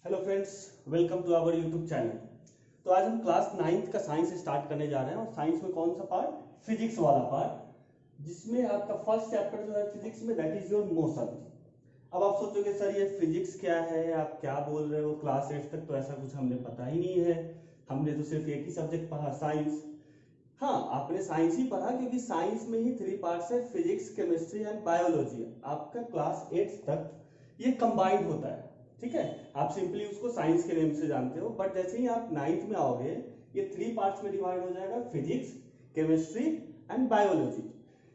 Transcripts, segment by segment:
Hello friends, welcome to our YouTube channel. तो आज हम क्लास 9th का साइंस स्टार्ट करने जा रहे हैं और साइंस में कौन सा पार्ट? फिजिक्स वाला पार्ट, जिसमें आपका फर्स्ट चैप्टर जो है फिजिक्स में, दैट इज योर मोशन। अब आप सोचोगे सर ये फिजिक्स क्या है, आप क्या बोल रहे हो, क्लास 8 तक तो ऐसा कुछ हमने पता ही नहीं है, हमने तो सिर्फ एक ही सब्जेक्ट पढ़ा, साइंस। हाँ, आपने साइंस ही पढ़ा क्योंकि साइंस में ही 3 पार्ट्स है, फिजिक्स, केमिस्ट्री एंड बायोलॉजी। आपका क्लास 8 तक ये कंबाइंड होता है, ठीक है। आप सिंपली उसको साइंस के नेम से जानते हो, बट जैसे ही आप 9th में आओगे ये 3 पार्ट्स में डिवाइड हो जाएगा, फिजिक्स, केमिस्ट्री एंड बायोलॉजी।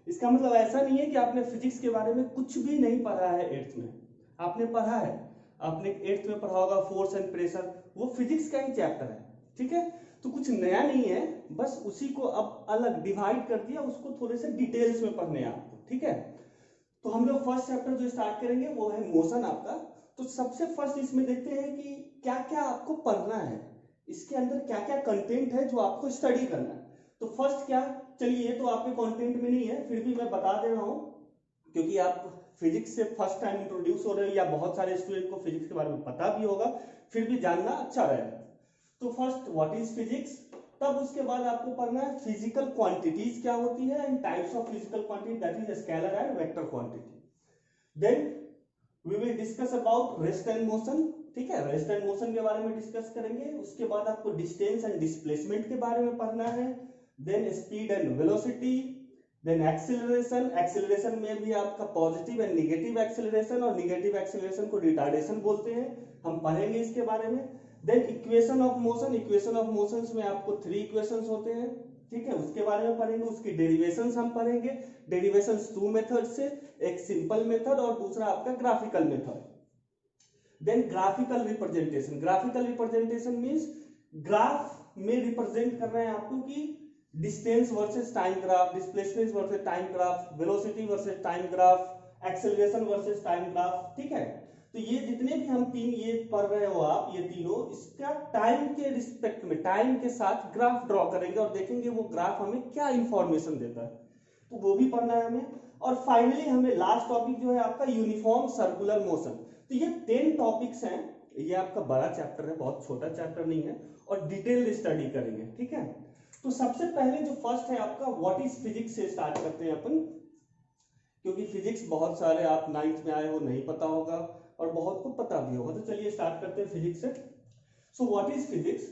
इसका मतलब ऐसा नहीं है कि आपने फिजिक्स के बारे में कुछ भी नहीं पढ़ा है 8th में, आपने पढ़ा है। आपने 8th में पढ़ा होगा फोर्स एंड प्रेशर, वो फिजिक्स का ही चैप्टर है, ठीक है। तो कुछ नया नहीं है, बस उसी को अब अलग डिवाइड कर दिया, उसको थोड़े से डिटेल्स में पढ़ने हैं आपको, ठीक है। तो हम लोग फर्स्ट चैप्टर जो स्टार्ट करेंगे वो है मोशन आपका। तो सबसे फर्स्ट इसमें देखते हैं कि क्या क्या आपको पढ़ना है, इसके अंदर क्या क्या कंटेंट है जो आपको स्टडी करना है। तो फर्स्ट क्या, चलिए ये तो आपके कंटेंट में नहीं है, फिर भी मैं बता दे रहा हूं क्योंकि आप फिजिक्स से फर्स्ट टाइम इंट्रोड्यूस हो रहे हो या बहुत सारे स्टूडेंट को फिजिक्स के बारे में पता भी होगा, फिर भी जानना अच्छा रहेगा। तो फर्स्ट व्हाट इज फिजिक्स, तब उसके बाद आपको पढ़ना है फिजिकल क्वांटिटीज क्या होती है and types of physical quantity, that is scalar and vector quantity. Then we will discuss about rest and motion, ठीक है, रेस्ट एंड मोशन के बारे में डिस्कस करेंगे। उसके बाद आपको डिस्टेंस एंड डिस्प्लेसमेंट के बारे में पढ़ना है। Then speed and velocity, then acceleration, acceleration में भी आपका पॉजिटिव एंड निगेटिव एक्सीलरेशन, और निगेटिव एक्सीलरेशन को रिटार्डेशन बोलते हैं, हम पढ़ेंगे इसके बारे में। Then equation of motion, equation of motions में आपको 3 इक्वेशंस होते हैं, ठीक है, उसके बारे में पढ़ेंगे। उसकी डेरिवेशंस हम पढ़ेंगे, डेरिवेशंस 2 मेथड से, एक सिंपल मेथड और दूसरा आपका graphical method. Then graphical representation, graphical representation means graph में रिप्रेजेंट कर रहे हैं आपको कि distance versus time graph, displacement versus time graph, velocity versus time graph, acceleration versus time graph, ठीक है। तो ये जितने भी हम 3 ये पढ़ रहे हो आप, ये तीनों इसका टाइम के रिस्पेक्ट में, टाइम के साथ ग्राफ ड्रॉ करेंगे और देखेंगे वो ग्राफ हमें क्या इंफॉर्मेशन देता है, तो वो भी पढ़ना है हमें। और फाइनली हमें लास्ट टॉपिक जो है आपका यूनिफॉर्म सर्कुलर मोशन। तो ये 10 टॉपिक्स हैं, ये आपका बड़ा चैप्टर है, बहुत छोटा चैप्टर नहीं है, और डिटेल स्टडी करेंगे, ठीक है। तो सबसे पहले जो फर्स्ट है आपका व्हाट इज फिजिक्स से स्टार्ट करते हैं अपन, क्योंकि फिजिक्स बहुत सारे आप 9th में आए हो नहीं पता होगा और बहुत को पता भी होगा। तो चलिए स्टार्ट करते हैं फिजिक्स से। So what is physics?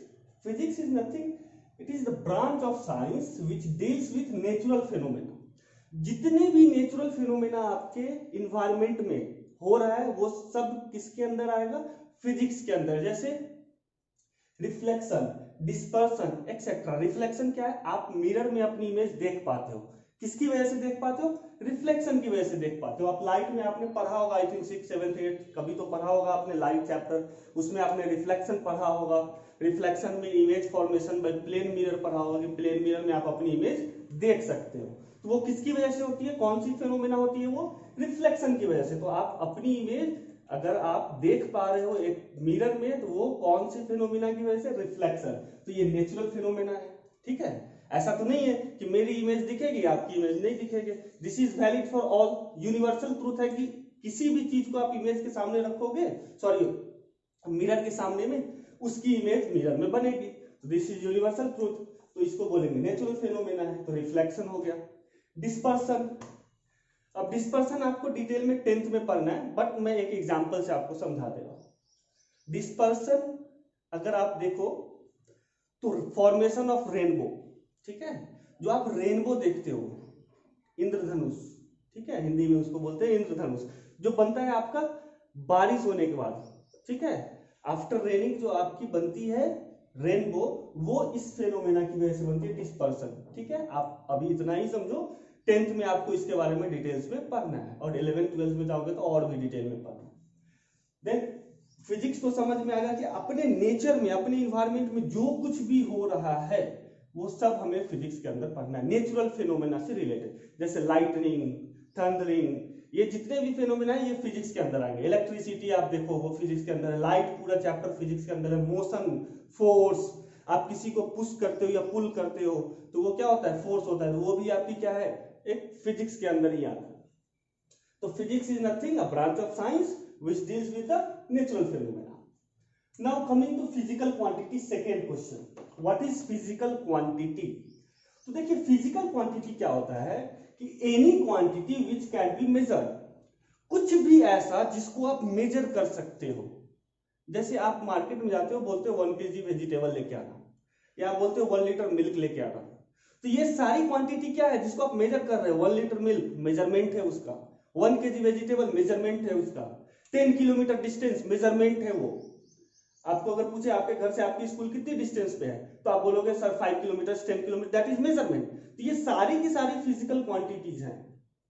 Physics is nothing, it is the branch of science which deals with natural phenomena. जितने भी नेचुरल फिनोमेना आपके इन्वायरमेंट में हो रहा है वो सब किसके अंदर आएगा? फिजिक्स के अंदर। जैसे रिफ्लेक्शन, डिस्पर्शन एक्सेट्रा। रिफ्लेक्शन क्या है? आप मिरर में अपनी इमेज देख पाते हो, किसकी वजह से देख पाते हो? रिफ्लेक्शन की वजह से देख पाते हो। आप लाइट में आपने पढ़ा होगा, I think 6th 7th 8th कभी तो पढ़ा होगा आपने लाइट चैप्टर, उसमें आपने रिफ्लेक्शन पढ़ा होगा। रिफ्लेक्शन में image formation by plane mirror पढ़ा होगा कि प्लेन मिरर में आप अपनी इमेज देख सकते हो। तो वो किसकी वजह से होती है? कौन सी फिनोमेना होती है वो? रिफ्लेक्शन की वजह से। तो आप अपनी इमेज अगर आप देख पा रहे हो एक मिरर में, तो वो कौन सी फिनोमेना की वजह से? रिफ्लेक्शन। तो ये नेचुरल फिनोमेना है, ठीक है। ऐसा तो नहीं है कि मेरी इमेज दिखेगी आपकी इमेज नहीं दिखेगी। This is valid for all. Universal truth है कि किसी भी चीज को आप इमेज के सामने रखोगे, सॉरी मिरर के सामने में, उसकी इमेज मिरर में बनेगी। तो दिस इज यूनिवर्सल ट्रूथ, तो इसको बोलेंगे नेचुरल फिनोमेना है। तो रिफ्लेक्शन हो गया। डिस्पर्सन, अब डिस्पर्सन आपको डिटेल में 10th में पढ़ना है, बट मैं एक एग्जांपल से आपको समझा दे रहा हूं। डिस्पर्सन अगर आप देखो तो फॉर्मेशन ऑफ रेनबो, ठीक है, जो आप रेनबो देखते हो, इंद्रधनुष, ठीक है, हिंदी में उसको बोलते हैं इंद्रधनुष, जो बनता है आपका बारिश होने के बाद, ठीक है, आफ्टर रेनिंग जो आपकी बनती है रेनबो, वो इस फेनोमेना की वजह से बनती है, डिस्पर्सन, ठीक है। आप अभी इतना ही समझो, 10th में आपको इसके बारे में डिटेल्स में पढ़ना है और 11th 12th में जाओगे तो और भी डिटेल में पढ़ना है। देन फिजिक्स को समझ में आ गया कि अपने नेचर में, अपने इन्वायरमेंट में जो कुछ भी हो रहा है वो सब हमें फिजिक्स के अंदर पढ़ना है, नेचुरल फिनोमेना से रिलेटेड। जैसे लाइटनिंग, थंडरिंग, ये जितने भी फिनोमेना है ये फिजिक्स के अंदर आएंगे। इलेक्ट्रिसिटी आप देखो वो फिजिक्स के अंदर है, लाइट पूरा चैप्टर फिजिक्स के अंदर है। मोशन, फोर्स, आप किसी को पुश करते हो या पुल करते हो तो वो क्या होता है? फोर्स होता है, तो वो भी आपकी क्या है? एक फिजिक्स के अंदर ही आता है। तो physics is nothing a branch of science which deals with the natural phenomena. Now coming to physical quantity, second question, what is physical quantity? तो देखिए फिजिकल क्वांटिटी क्या होता है कि any quantity which can be measured, कुछ भी ऐसा जिसको आप मेजर कर सकते हो। जैसे आप मार्केट में जाते हो, बोलते हो 1 kg वेजिटेबल लेके आना, या आप बोलते हो 1 लीटर मिल्क लेके आना, तो ये सारी क्वांटिटी क्या है जिसको आप मेजर कर रहे हो? 1 लीटर मिल्क मेजरमेंट है उसका, 1 kg वेजिटेबल मेजरमेंट है उसका, 10 किलोमीटर डिस्टेंस मेजरमेंट है वो। आपको अगर पूछे आपके घर से आपकी स्कूल कितनी डिस्टेंस पे है, तो आप बोलोगे sir 5 kilometre, 10 kilometre, that is measurement. तो ये सारी की सारी फिजिकल क्वांटिटीज हैं,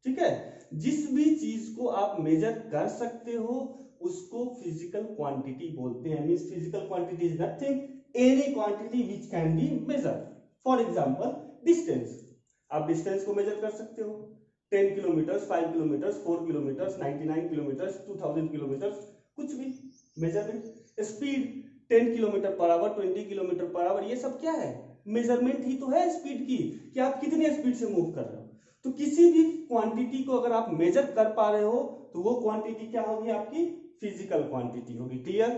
ठीक है। जिस भी चीज को आप मेजर कर सकते हो उसको फिजिकल क्वांटिटी बोलते हैं। Means physical quantity is nothing, any quantity which can be measured. For example distance, आप डिस्टेंस को मेजर कर सकते हो, 10 kilometre, 5 kilometre, 4 kilometre, 99 kilometre, 2000 kilometre, कुछ भी measurement. Speed 10 kilometre per hour, 20 kilometre per hour, ये सब क्या है? मेजरमेंट ही तो है स्पीड की, कि आप कितने स्पीड से मूव कर रहे हो। तो किसी भी क्वांटिटी को अगर आप मेजर कर पा रहे हो तो वो क्वांटिटी क्या होगी? आपकी फिजिकल क्वांटिटी होगी। क्लियर?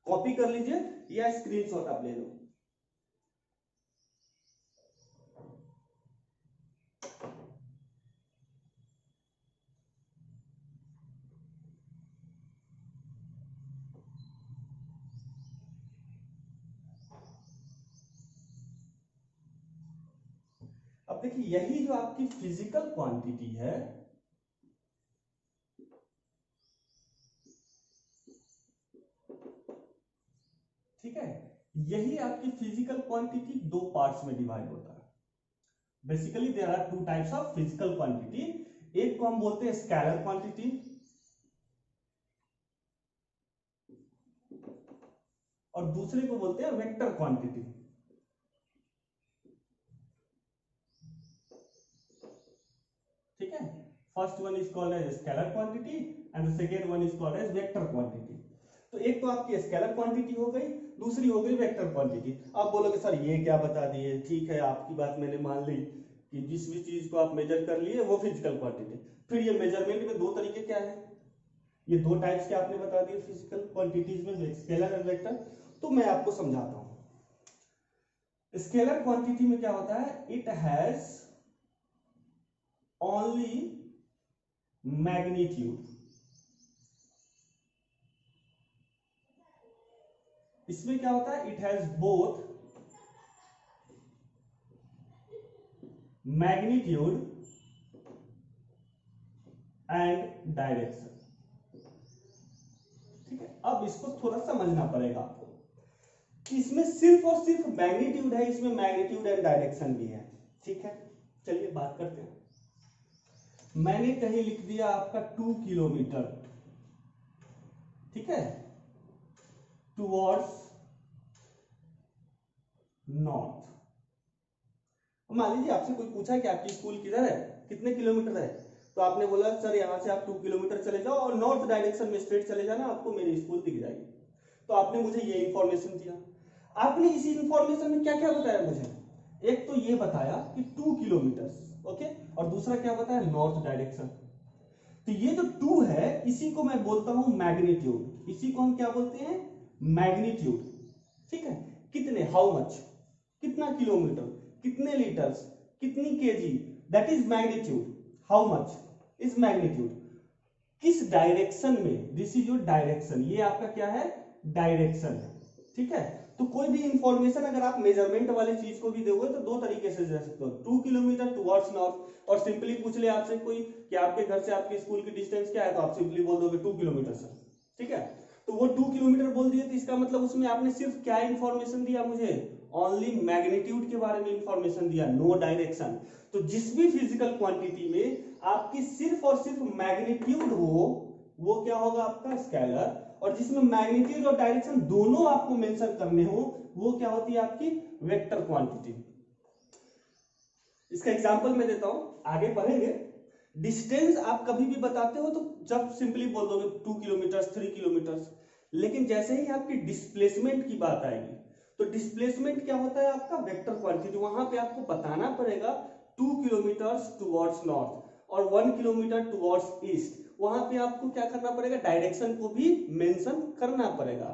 कॉपी कर लीजिए या स्क्रीनशॉट आप ले लो। अब देखिए यही जो आपकी फिजिकल क्वांटिटी है, ठीक है, यही आपकी फिजिकल क्वांटिटी दो पार्ट्स में डिवाइड होता है। Basically there are two types of physical quantity. एक को हम बोलते हैं स्केलर क्वांटिटी, और दूसरे को बोलते हैं वेक्टर क्वांटिटी। ठीक है, first one is called as scalar quantity and the second one is called as vector quantity. तो एक तो आपकी स्केलर क्वांटिटी हो गई, दूसरी हो गई वेक्टर क्वांटिटी। आप बोलोगे सर ये क्या बता दिए? ठीक है, आपकी बात मैंने मान ली कि जिस भी चीज को आप मेजर कर लिए वो फिजिकल क्वांटिटी। फिर ये मेजरमेंट में दो तरीके क्या है? ये दो टाइप्स के आपने बता दिए फिजिकल क्वांटिटीज में, स्केलर एंड वेक्टर। तो मैं आपको समझाता हूं। स्केलर क्वांटिटी में क्या होता है? It has only magnitude. इसमें क्या होता है? It has both magnitude and direction. ठीक है, अब इसको थोड़ा समझना पड़ेगा आपको कि इसमें सिर्फ और सिर्फ मैग्नीट्यूड है, इसमें मैग्नीट्यूड एंड डायरेक्शन भी है। ठीक है, चलिए बात करते हैं। मैंने कहीं लिख दिया आपका 2 किलोमीटर, ठीक है, टुवर्ड्स नॉर्थ। मान लीजिए आपसे कोई पूछा कि आपकी स्कूल किधर है, कितने किलोमीटर है, तो आपने बोला सर यहां से आप 2 किलोमीटर चले जाओ और नॉर्थ डायरेक्शन में स्ट्रेट चले जाना, आपको मेरी स्कूल दिख जाएगी। तो आपने मुझे ये इंफॉर्मेशन दिया। आपने इसी इंफॉर्मेशन में क्या क्या बताया मुझे? एक तो ये बताया कि 2 किलोमीटर, ओके, और दूसरा क्या बताया? North direction. तो ये जो 2 है इसी को मैं बोलता हूं मैग्नीट्यूड। इसी को हम क्या बोलते हैं? मैग्नीट्यूड। ठीक है, कितने, हाउ मच, कितना किलोमीटर, कितने लीटर्स, कितनी KG, that is magnitude. How much is magnitude. किस डायरेक्शन में, दिस इज योर डायरेक्शन, ये आपका क्या है? डायरेक्शन है। ठीक है, तो कोई भी इंफॉर्मेशन अगर आप मेजरमेंट वाले चीज को भी दोगे तो दो तरीके से दे सकते हो, 2 किलोमीटर टुवर्ड्स नॉर्थ। और सिंपली पूछ ले आपसे कोई कि आपके घर से आपके स्कूल की डिस्टेंस क्या है, तो आप सिंपली बोल दोगे 2 किलोमीटर सर। ठीक है, तो वो 2 किलोमीटर बोल दिए, तो इसका मतलब उसमें आपने सिर्फ क्या इंफॉर्मेशन दिया मुझे? ओनली मैग्नीट्यूड के बारे में इंफॉर्मेशन दिया, नो डायरेक्शन। तो जिस भी फिजिकल क्वांटिटी में आपकी सिर्फ और सिर्फ मैग्नीट्यूड हो वो क्या होगा? आपका स्केलर। और जिसमें मैग्नीट्यूड और डायरेक्शन दोनों आपको मेंशन करने हो वो क्या होती है? आपकी वेक्टर क्वांटिटी। इसका एग्जांपल मैं देता हूं, आगे बढ़ेंगे। डिस्टेंस आप कभी भी बताते हो तो जब सिंपली बोल दोगे 2 किलोमीटर, 3 किलोमीटर, लेकिन जैसे ही आपकी डिस्प्लेसमेंट की बात आएगी तो डिस्प्लेसमेंट क्या होता है? आपका वेक्टर क्वांटिटी। वहां पे आपको बताना पड़ेगा 2 किलोमीटर टुवर्ड्स नॉर्थ और 1 किलोमीटर टुवर्ड्स ईस्ट। वहां पे आपको क्या करना पड़ेगा, डायरेक्शन को भी मेंशन करना पड़ेगा।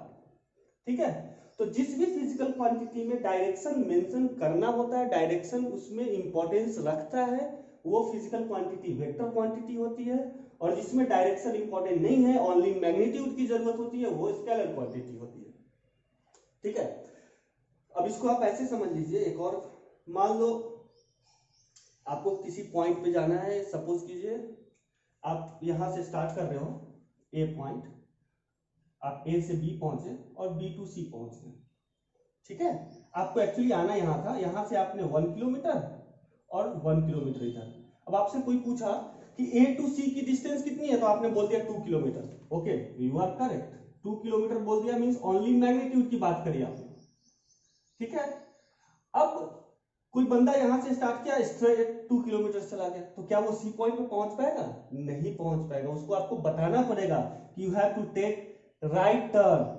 ठीक है, तो जिस भी फिजिकल क्वांटिटी में डायरेक्शन मेंशन करना होता है, डायरेक्शन उसमें इंपॉर्टेंस रखता है, वो फिजिकल क्वांटिटी वेक्टर क्वांटिटी होती है। और जिसमें डायरेक्शन इंपॉर्टेंट नहीं है, ओनली मैग्नीट्यूड की जरूरत होती है, वो स्केलर क्वांटिटी होती है। ठीक है, अब इसको आप ऐसे समझ लीजिए, एक और मान लो आपको किसी पॉइंट पे जाना है, सपोज कीजिए आप यहां से स्टार्ट कर रहे हो ए पॉइंट, आप ए से बी पहुंचे और बी टू सी पहुंच गए। ठीक है, आपको एक्चुअली आना यहां था, यहां से आपने 1 किलोमीटर और 1 किलोमीटर इधर। अब आपसे कोई पूछा कि ए टू सी की डिस्टेंस कितनी है, तो आपने बोल दिया 2 kilometre. Okay, you are correct, 2 kilometre बोल दिया, मींस ओनली मैग्नीट्यूड की बात करी आपने। ठीक है, अब कोई बंदा यहां से स्टार्ट किया, स्ट्रेट 2 किलोमीटर चला गया, तो क्या वो सी पॉइंट पे पहुंच पाएगा? नहीं पहुंच पाएगा। उसको आपको बताना पड़ेगा कि you have to take right turn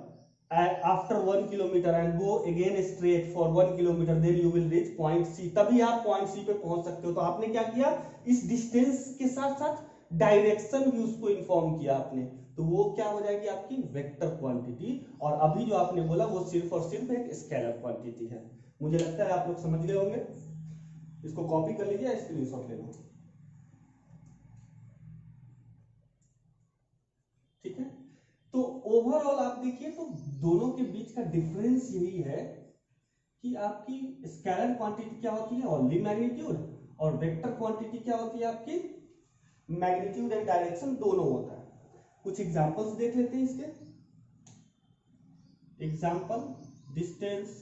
after 1 kilometre and go again straight for 1 kilometre, then you will reach point C, तभी आप पॉइंट सी पे पहुंच सकते हो। तो आपने क्या किया, इस डिस्टेंस के साथ साथ डायरेक्शन भी उसको इन्फॉर्म किया आपने, तो वो क्या हो जाएगी आपकी वेक्टर क्वांटिटी। और अभी जो आपने बोला वो सिर्फ और सिर्फ एक स्केलर क्वांटिटी है। मुझे लगता है आप लोग समझ गए होंगे। इसको कॉपी कर लीजिए, स्क्रीनशॉट ले लो। ठीक है, तो ओवरऑल आप देखिए तो दोनों के बीच का डिफरेंस यही है कि आपकी स्केलर क्वांटिटी क्या होती है, ओनली मैग्नीट्यूड, और वेक्टर क्वांटिटी क्या होती है आपकी, मैग्नीट्यूड एंड डायरेक्शन दोनों होता है। कुछ एग्जांपल्स देख लेते हैं इसके। Example, distance,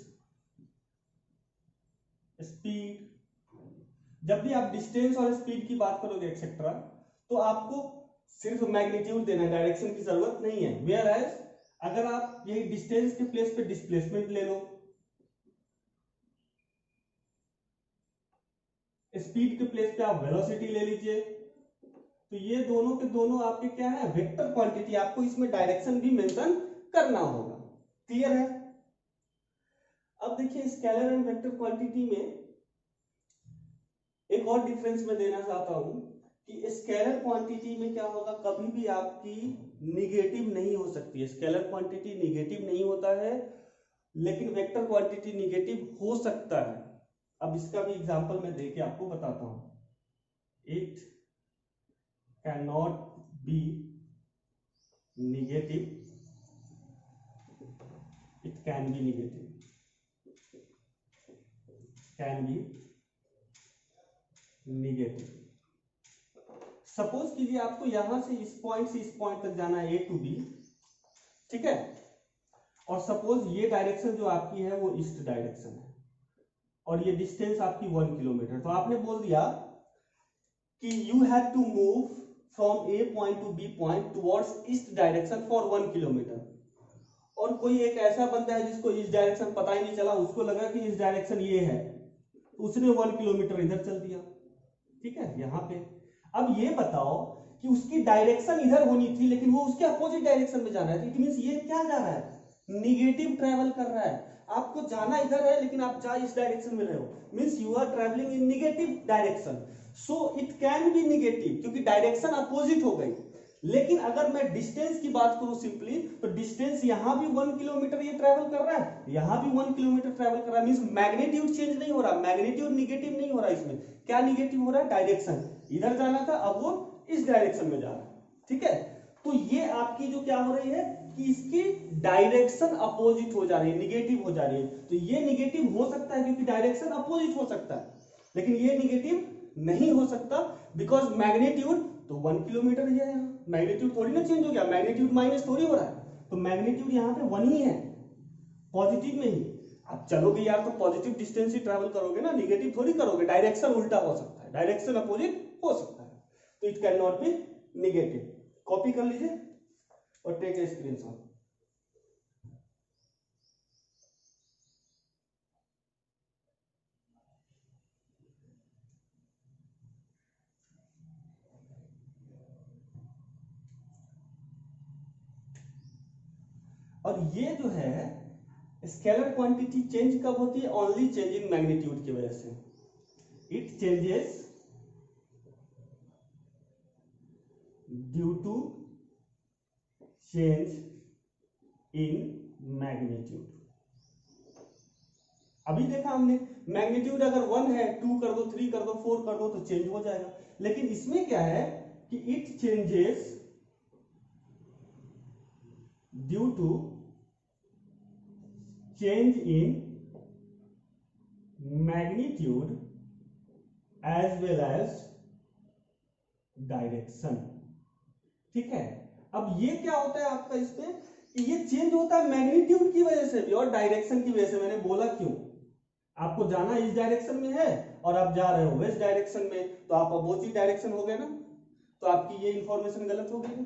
speed. जब भी आप डिस्टेंस और स्पीड की बात करोगे एक्सेट्रा, तो आपको सिर्फ मैग्नीट्यूड देना है, डायरेक्शन की जरूरत नहीं है। वेयर एज अगर आप यही डिस्टेंस के प्लेस पे डिस्प्लेसमेंट ले लो, स्पीड के प्लेस पे आप वेलोसिटी ले लीजिए, तो ये दोनों के दोनों आपके क्या है, वेक्टर क्वांटिटी। आपको इसमें डायरेक्शन भी मेंशन करना होगा। क्लियर है? अब देखिए स्केलर एंड वेक्टर क्वांटिटी में एक और डिफरेंस मैं देना चाहता हूं कि स्केलर क्वांटिटी में क्या होगा, कभी भी आपकी निगेटिव नहीं हो सकती है। स्केलर क्वांटिटी निगेटिव नहीं होता है, लेकिन वेक्टर क्वांटिटी निगेटिव हो सकता है। अब इसका भी एग्जांपल मैं देके आपको बताता हूं। It can not be negative, it can be negative, can be negative. Suppose कीजिए आपको यहां से इस पॉइंट तक जाना है, ए टू बी। ठीक है, और सपोज ये डायरेक्शन जो आपकी है वो ईस्ट डायरेक्शन है, और ये डिस्टेंस आपकी 1 किलोमीटर। तो आपने बोल दिया कि you have to move from A point to B point towards east direction for 1 kilometre. और कोई एक ऐसा बंदा है जिसको इस डायरेक्शन पता ही नहीं चला, उसको लगा कि इस डायरेक्शन ये है, उसने 1 किलोमीटर इधर चल दिया। ठीक है, यहां पे अब ये बताओ कि उसकी डायरेक्शन इधर होनी थी, लेकिन वो उसके अपोजिट डायरेक्शन में जाना है। इट मींस ये क्या जा रहा है, निगेटिव ट्रैवल कर रहा है। आपको जाना इधर है, लेकिन आप जा इस डायरेक्शन में रहे हो, means you are travelling in negative direction. So it can be negative, क्योंकि डायरेक्शन अपोजिट हो गई। लेकिन अगर मैं डिस्टेंस की बात करूं सिंपली, तो डिस्टेंस यहां भी 1 किलोमीटर ये ट्रैवल कर रहा है, यहां भी 1 किलोमीटर ट्रैवल कर रहा है, मींस मैग्नीट्यूड चेंज नहीं हो रहा, मैग्नीट्यूड निगेटिव नहीं हो रहा। इसमें क्या निगेटिव हो रहा है, डायरेक्शन। इधर जाना था, अब वो इस डायरेक्शन में जा रहा है। ठीक है, तो ये आपकी जो क्या हो रही है कि इसकी डायरेक्शन अपोजिट हो जा रही है, निगेटिव हो जा रही है। तो ये निगेटिव हो सकता है क्योंकि डायरेक्शन अपोजिट हो सकता है, लेकिन ये निगेटिव नहीं हो सकता बिकॉज मैग्नीट्यूड तो 1 किलोमीटर ही है। मैग्नीट्यूड थोड़ी ना चेंज हो गया, मैग्नीट्यूड माइनस थोड़ी हो रहा है, तो मैग्नीट्यूड यहाँ पे 1 ही है, पॉजिटिव में ही। आप चलोगे यार तो पॉजिटिव डिस्टेंस ही ट्रैवल करोगे ना, निगेटिव थोड़ी करोगे। डायरेक्शन उल्टा हो सकता है, डायरेक्शन अपोजिट हो सकता है, तो it can not be negative. Copy कर लीजिए और टेक ए स्क्रीनशॉट। और ये जो है स्केलर क्वांटिटी चेंज कब होती है, ओनली चेंज इन मैग्नीट्यूड की वजह से। It changes due to change in magnitude. अभी देखा हमने मैग्नीट्यूड अगर 1 है, 2 कर दो, 3 कर दो, 4 कर दो तो चेंज हो जाएगा। लेकिन इसमें क्या है कि it changes due to change in magnitude as well as direction. ठीक है, अब ये क्या होता है आपका इसमें कि ये चेंज होता है मैग्नीट्यूड की वजह से भी और डायरेक्शन की वजह से। मैंने बोला क्यों, आपको जाना इस डायरेक्शन में है और आप जा रहे हो वेस्ट डायरेक्शन में, तो आप अपोजिट डायरेक्शन हो गए ना, तो आपकी ये इंफॉर्मेशन गलत हो गई ना।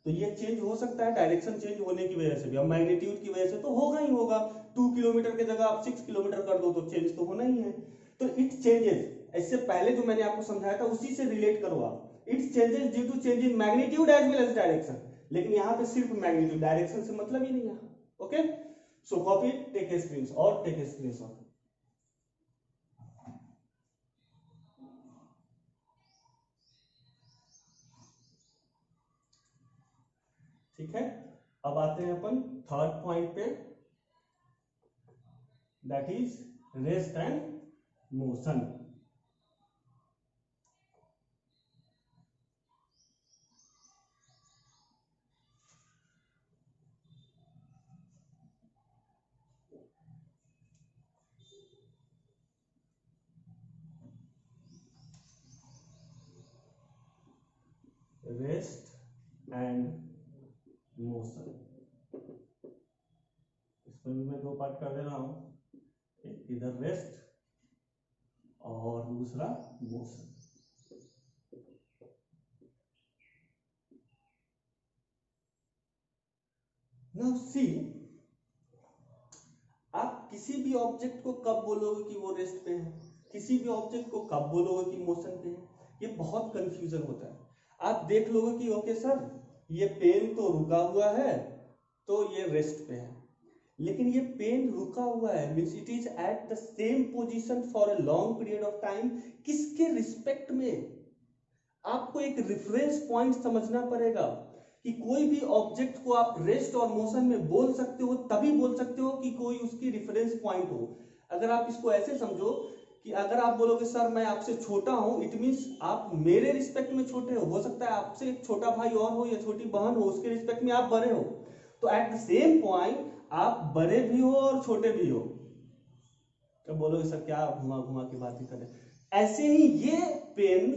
तो ये चेंज हो सकता है डायरेक्शन चेंज होने की वजह से भी। अब मैग्नीट्यूड की वजह से तो होगा ही होगा, 2 किलोमीटर की जगह आप 6 किलोमीटर कर दो तो चेंज तो होना ही है। तो इट चेंजेस, इससे पहले जो मैंने आपको समझाया था उसी से रिलेट करो आप। It changes due to change in magnitude as well as direction. लेकिन यहाँ पे सिर्फ मैग्नीट्यूड, डायरेक्शन से मतलब ही नहीं है। Okay, so copy, take a screenshot और टेक ए स्क्रीनशॉट। ठीक है, अब आते हैं अपन थर्ड पॉइंट पे, that is rest and motion. Rest and motion, इसमें भी मैं 2 पार्ट कर दे रहा हूं, एक इधर रेस्ट और दूसरा मोशन। नाउ सी, आप किसी भी ऑब्जेक्ट को कब बोलोगे कि वो रेस्ट पे है, किसी भी ऑब्जेक्ट को कब बोलोगे कि मोशन पे है, ये बहुत कंफ्यूजन होता है। आप देख लोगे कि ओके सर ये पेन तो रुका हुआ है तो ये रेस्ट पे है, लेकिन ये पेन रुका हुआ है means it is eight the same position for a long period of time. किसके रिस्पेक्ट में? आपको एक रेफरेंस पॉइंट समझना पड़ेगा कि कोई भी ऑब्जेक्ट को आप रेस्ट और मोशन में बोल सकते हो, तभी बोल सकते हो कि कोई उसकी रेफरेंस पॉइंट हो। अगर आप इसको ऐसे समझो कि अगर आप बोलोगे सर मैं आपसे छोटा हूं, इट मींस आप मेरे रिस्पेक्ट में छोटे हो सकता है आपसे एक छोटा भाई और हो या छोटी बहन हो, उसके रिस्पेक्ट में आप बड़े हो। तो एट द सेम पॉइंट आप बड़े भी हो और छोटे भी हो। तो बोलोगे सर क्या घुमा घुमा की बातें करें। ऐसे ही ये पेन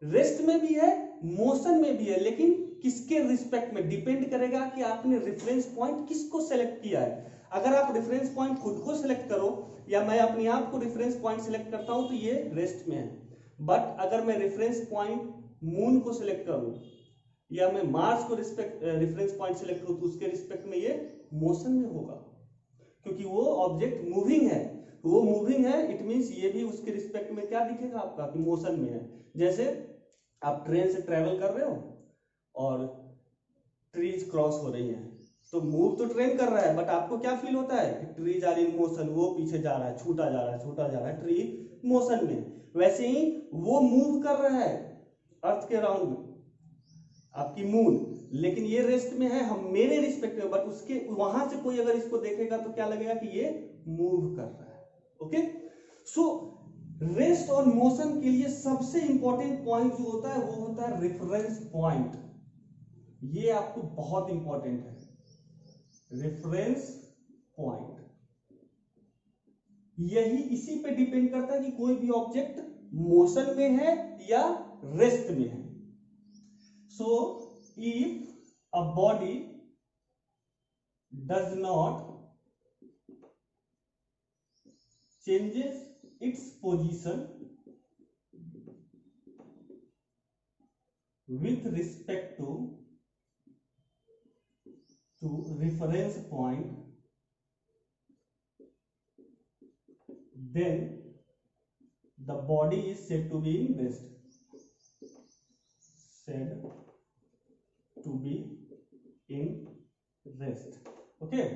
रेस्ट में भी है, मोशन में भी है, लेकिन किसके रिस्पेक्ट में डिपेंड करेगा कि आपने रेफरेंस पॉइंट किसको सेलेक्ट किया है। अगर आप रेफरेंस पॉइंट खुद को सिलेक्ट करो या मैं अपने आप को रेफरेंस पॉइंट सिलेक्ट करता हूं तो ये रेस्ट में है। बट अगर मैं रेफरेंस पॉइंट मून को सिलेक्ट करूं या मैं मार्स को रेफरेंस पॉइंट सिलेक्ट करूं तो उसके रिस्पेक्ट में ये मोशन में होगा, क्योंकि वो ऑब्जेक्ट मूविंग है। वो मूविंग है, इट मींस ये भी उसके रिस्पेक्ट में क्या दिखेगा आपका कि मोशन में है। जैसे आप ट्रेन से ट्रेवल कर रहे हो और ट्रीज क्रॉस हो रही हैं, तो मूव तो ट्रेन कर रहा है बट आपको क्या फील होता है कि ट्रीज आर इन मोशन, वो पीछे जा रहा है, छूटा जा रहा है, छूटा जा रहा है, ट्री मोशन में। वैसे ही वो मूव कर रहा है अर्थ के राउंड में, आपकी मून, लेकिन ये रेस्ट में है, हम मेरे रिस्पेक्ट में, बट उसके वहां से कोई अगर इसको देखेगा तो क्या लगेगा कि ये मूव कर रहा है। ओके, सो रेस्ट और मोशन के लिए सबसे इंपॉर्टेंट पॉइंट जो होता है वो होता है रेफरेंस पॉइंट। ये आपको बहुत इंपॉर्टेंट है, रेफरेंस पॉइंट। यही इसी पे डिपेंड करता है कि कोई भी ऑब्जेक्ट मोशन में है या रेस्ट में है। So if a body does not changes its position with respect to reference point, then the body is said to be in rest. Said to be in rest. Okay.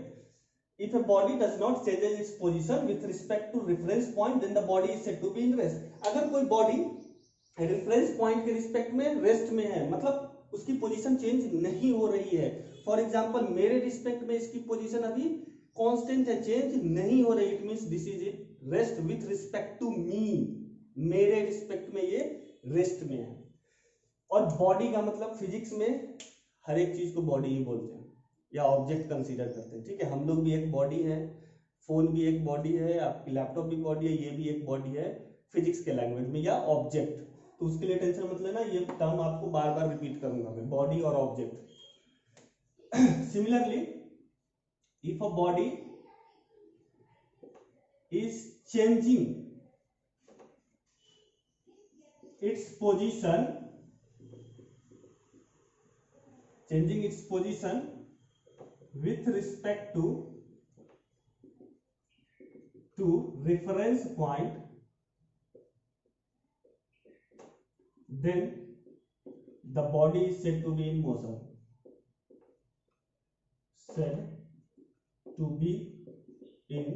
If a body does not change its position with respect to reference point, then the body is said to be in rest. अगर कोई body reference point के respect में rest में है, मतलब उसकी position change नहीं हो रही है। फॉर एग्जांपल मेरे रिस्पेक्ट में इसकी पोजीशन अभी कांस्टेंट है, चेंज नहीं हो रही। It means this is it rest with respect to me, मेरे रिस्पेक्ट में ये रेस्ट में है। और बॉडी का मतलब फिजिक्स में हर एक चीज को बॉडी ही बोलते हैं या ऑब्जेक्ट कंसीडर करते हैं, ठीक है। हम लोग भी एक बॉडी है, फोन भी एक बॉडी है, आपकी लैपटॉप भी बॉडी है, ये भी एक बॉडी है फिजिक्स के लैंग्वेज में, या ऑब्जेक्ट। तो उसके लिए टेंशन मत लेना, ये टर्म आपको बार बार रिपीट करूंगा मैं, बॉडी और object. Similarly if a body is changing its position, changing its position with respect to reference point, then the body is said to be in motion, said to be in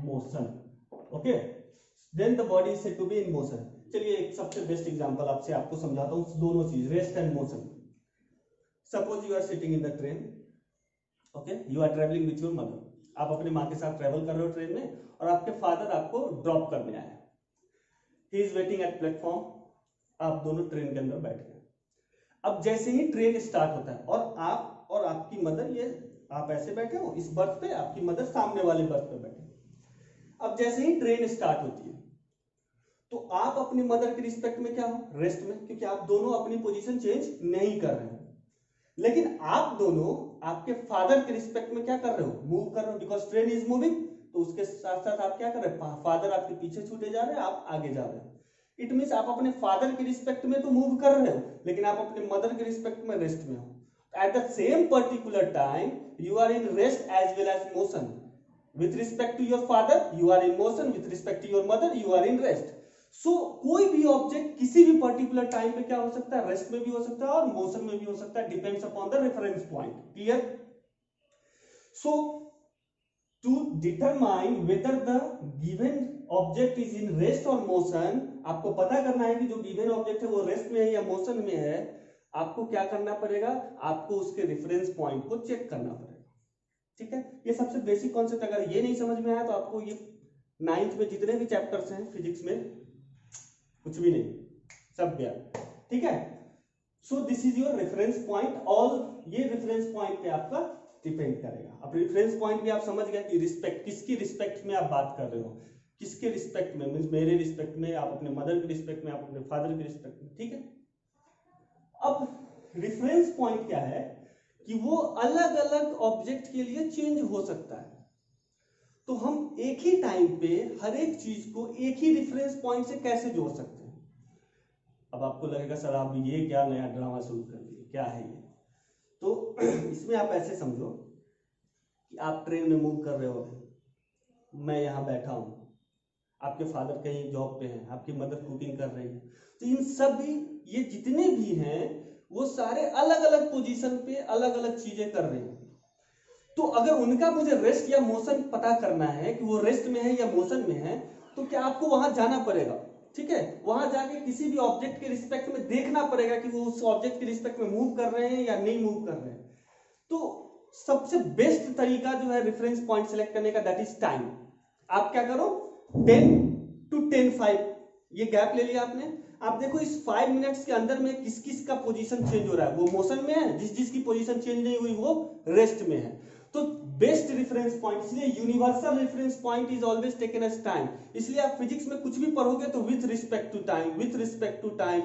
motion, okay, then the body is said to be in motion। चलिए एक सबसे best example आपसे आपको समझाता हूँ, दोनों चीज, rest and motion. Suppose you are sitting in the train, okay, you are travelling with your mother, आप अपने माँ के साथ ट्रेवल कर रहे हो ट्रेन में, और आपके फादर आपको ड्रॉप करने आए, he is waiting eight platform, आप दोनों ट्रेन के अंदर बैठ गए। अब जैसे ही ट्रेन स्टार्ट होता है और आप और आपकी मदर, ये आप ऐसे बैठे हो इस बर्थ पे, आपकी मदर सामने वाले बर्थ पे बैठे। अब जैसे ही ट्रेन स्टार्ट होती है तो आप अपनी मदर के रिस्पेक्ट में क्या हो, रेस्ट में, क्योंकि आप दोनों अपनी पोजीशन चेंज नहीं कर रहे हो। लेकिन आप दोनों आपके फादर के रिस्पेक्ट में क्या कर रहे हो, मूव कर रहे हो, बिकॉज ट्रेन इज मूविंग। तो उसके साथ साथ आप क्या कर रहे हो, फादर आपके पीछे छूटे जा रहे हैं, आप आगे जा रहे हो। इट मींस आप अपने फादर के रिस्पेक्ट में तो मूव कर रहे हो, लेकिन आप अपने मदर के रिस्पेक्ट में रेस्ट में हो। At the same particular time you are in rest as well as motion. With respect to your father you are in motion, with respect to your mother you are in rest. So कोई भी object किसी भी particular time पे क्या हो सकता है, rest में भी हो सकता है और मोशन में भी हो सकता है, depends upon the reference point. Clear? So to determine whether the given object is in rest और मोशन, आपको पता करना है कि जो गिवन ऑब्जेक्ट है वो रेस्ट में है या मोशन में है। आपको क्या करना पड़ेगा, आपको उसके रेफरेंस पॉइंट को चेक करना पड़ेगा, ठीक है। ये सबसे बेसिक कॉन्सेप्ट, अगर ये नहीं समझ में आया तो आपको ये 9th में जितने भी चैप्टर्स हैं फिजिक्स में कुछ भी नहीं, सब गया, ठीक है। So this is your reference point, all ये रेफरेंस पॉइंट पे आपका डिपेंड करेगा। अब रेफरेंस पॉइंट भी आप समझ गए कि रिस्पेक्ट, किसकी रिस्पेक्ट में आप बात कर रहे हो, किसके रिस्पेक्ट में, मींस मेरे रिस्पेक्ट में, आप अपने मदर के रिस्पेक्ट में, आप अपने फादर के रिस्पेक्ट में, ठीक है। अब रेफरेंस पॉइंट क्या है कि वो अलग अलग ऑब्जेक्ट के लिए चेंज हो सकता है। तो हम एक ही टाइम पे हर एक चीज को एक ही रेफरेंस पॉइंट से कैसे जोड़ सकते हैं। अब आपको लगेगा सर आप ये क्या नया ड्रामा शुरू कर दिए, क्या है ये। तो इसमें आप ऐसे समझो कि आप ट्रेन में मूव कर रहे हो, मैं यहां बैठा हूं, आपके फादर कहीं जॉब पे हैं, आपकी मदर कुकिंग कर रही है। तो इन सभी ये जितने भी हैं वो सारे अलग अलग पोजीशन पे अलग अलग चीजें कर रहे हैं। तो अगर उनका मुझे रेस्ट या मोशन पता करना है कि वो रेस्ट में है या मोशन में है, तो क्या आपको वहां जाना पड़ेगा, ठीक है। वहां जाके किसी भी ऑब्जेक्ट के रिस्पेक्ट में देखना पड़ेगा कि वो उस ऑब्जेक्ट के रिस्पेक्ट में मूव कर रहे हैं या नहीं मूव कर रहे हैं। तो सबसे बेस्ट तरीका जो है रेफरेंस पॉइंट सेलेक्ट करने का, दैट इज टाइम। आप क्या करो, 10 to 10:05 ये गैप ले लिया आपने। आप देखो इस 5 मिनट्स के अंदर में किस किस का पोजीशन चेंज हो रहा है, वो मोशन में है, जिस जिसकी पोजीशन चेंज नहीं हुई वो रेस्ट में है। तो बेस्ट रेफरेंस पॉइंट, इसलिए universal reference point is always taken as time. इसलिए आप फिजिक्स में कुछ भी पढ़ोगे तो with respect to time, with respect to time,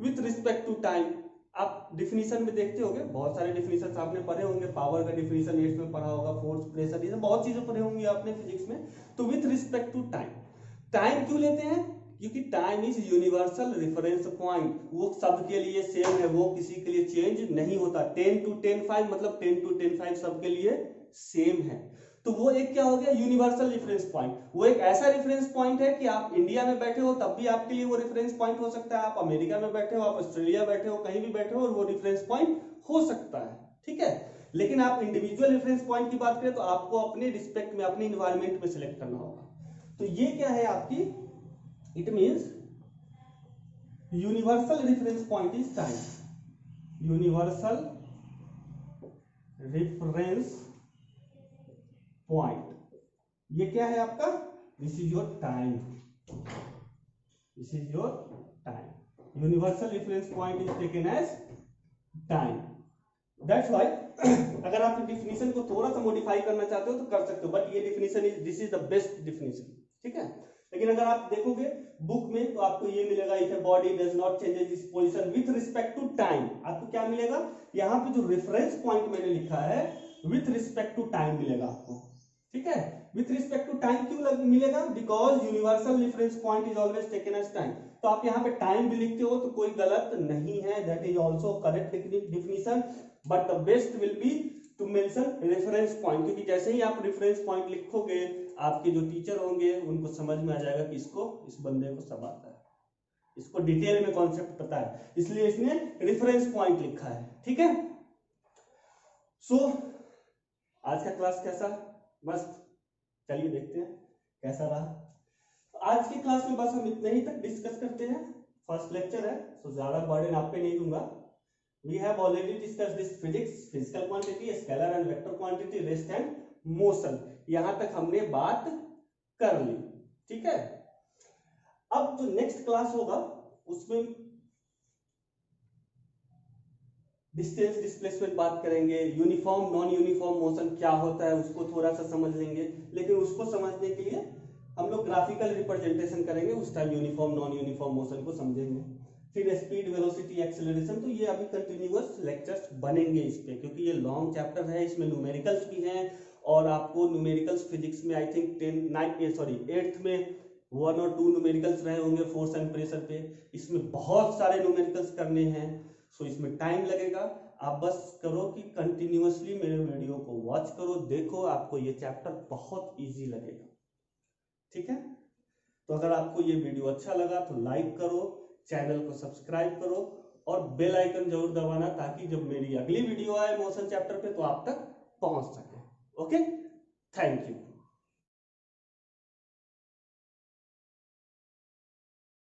with respect to time. आप डिफिनीशन में देखते होंगे, बहुत सारे डिफिनीशन आपने पढ़े होंगे, पावर का डिफिनीशन 8th में पढ़ा होगा, फोर्स, प्रेशर, ये बहुत चीजें पढ़े होंगे आपने फिजिक्स में। तो with respect to time, time क्यों लेते हैं, क्योंकि time is universal reference point, वो सबके लिए सेम है, वो किसी के लिए चेंज नहीं होता। 10 to 10:05 मतलब 10 to 10:05 सबके लिए सेम है। तो वो एक क्या हो गया, यूनिवर्सल रेफरेंस पॉइंट। वो एक ऐसा रेफरेंस पॉइंट है कि आप इंडिया में बैठे हो तब भी आपके लिए वो रेफरेंस पॉइंट हो सकता है, आप अमेरिका में बैठे हो, आप ऑस्ट्रेलिया बैठे हो, कहीं भी बैठे हो और वो रेफरेंस पॉइंट हो सकता है, ठीक है। लेकिन आप इंडिविजुअल रेफरेंस पॉइंट की बात करें तो आपको अपने रिस्पेक्ट में, अपने इन्वायरमेंट में सिलेक्ट करना होगा। तो ये क्या है आपकी, it means universal reference point is time. Universal reference point, ये क्या है आपका, this is your time, this is your time, universal reference point is taken as time. That's why अगर आप डिफिनीशन को थोड़ा सा मॉडिफाई करना चाहते हो तो कर सकते हो, बट ये definition is, this is the best definition, ठीक है। लेकिन अगर आप देखोगे बुक में तो आपको ये मिलेगा, if a body does not changes its position with respect to time, आपको क्या मिलेगा, यहाँ पे जो रेफरेंस पॉइंट मैंने लिखा है विथ रिस्पेक्ट टू टाइम मिलेगा आपको, ठीक है। विथ रिस्पेक्ट टू टाइम क्यों मिलेगा, because universal reference point is always taken as time. तो आप यहाँ पे टाइम भी लिखते हो तो कोई गलत नहीं है, that is also correct definition, but the best will be to mention reference point, क्योंकि जैसे ही आप रेफरेंस पॉइंट लिखोगे आपके जो टीचर होंगे उनको समझ में आ जाएगा कि इसको, इस बंदे को सब आता है, इसको डिटेल में कॉन्सेप्ट पता है, इसलिए इसने रेफरेंस पॉइंट लिखा है, ठीक है। सो आज का क्लास कैसा, मस्त, चलिए देखते हैं कैसा रहा। आज की क्लास में बस हम इतने ही तक डिस्कस करते हैं, फर्स्ट लेक्चर है तो ज्यादा बर्डन आप पे नहीं दूंगा। We have already discussed this physics, physical quantity, scalar and vector quantity, rest and motion, यहां तक हमने बात कर ली, ठीक है। अब जो नेक्स्ट क्लास होगा उसमें डिस्टेंस डिस्प्लेसमेंट बात करेंगे, यूनिफॉर्म नॉन यूनिफॉर्म मोशन क्या होता है उसको थोड़ा सा समझ लेंगे, लेकिन उसको समझने के लिए हम लोग ग्राफिकल रिप्रेजेंटेशन करेंगे, उस time uniform non uniform motion को समझेंगे। फिर स्पीड, वेलोसिटी, एक्सेलरेशन, तो ये अभी कंटिन्यूअस लेक्चर्स बनेंगे इस पे, क्योंकि ये लॉन्ग चैप्टर है, इसमें न्यूमेरिकल्स भी हैं और आपको न्यूमेरिकल्स फिजिक्स में आई थिंक 8th में 1 और 2 न्यूमेरिकल्स रहे होंगे फोर्स एंड प्रेशर पे, इसमें बहुत सारे न्यूमेरिकल्स करने हैं, सो इसमें टाइम लगेगा। आप बस करो कि कंटिन्यूअसली मेरे वीडियो को वॉच करो, देखो, आपको ये चैप्टर बहुत ईजी लगेगा, ठीक है। तो अगर आपको ये वीडियो अच्छा लगा तो लाइक करो, चैनल को सब्सक्राइब करो और बेल आइकन जरूर दबाना, ताकि जब मेरी अगली वीडियो आए मोशन चैप्टर पे तो आप तक पहुंच सके। Okay, thank you.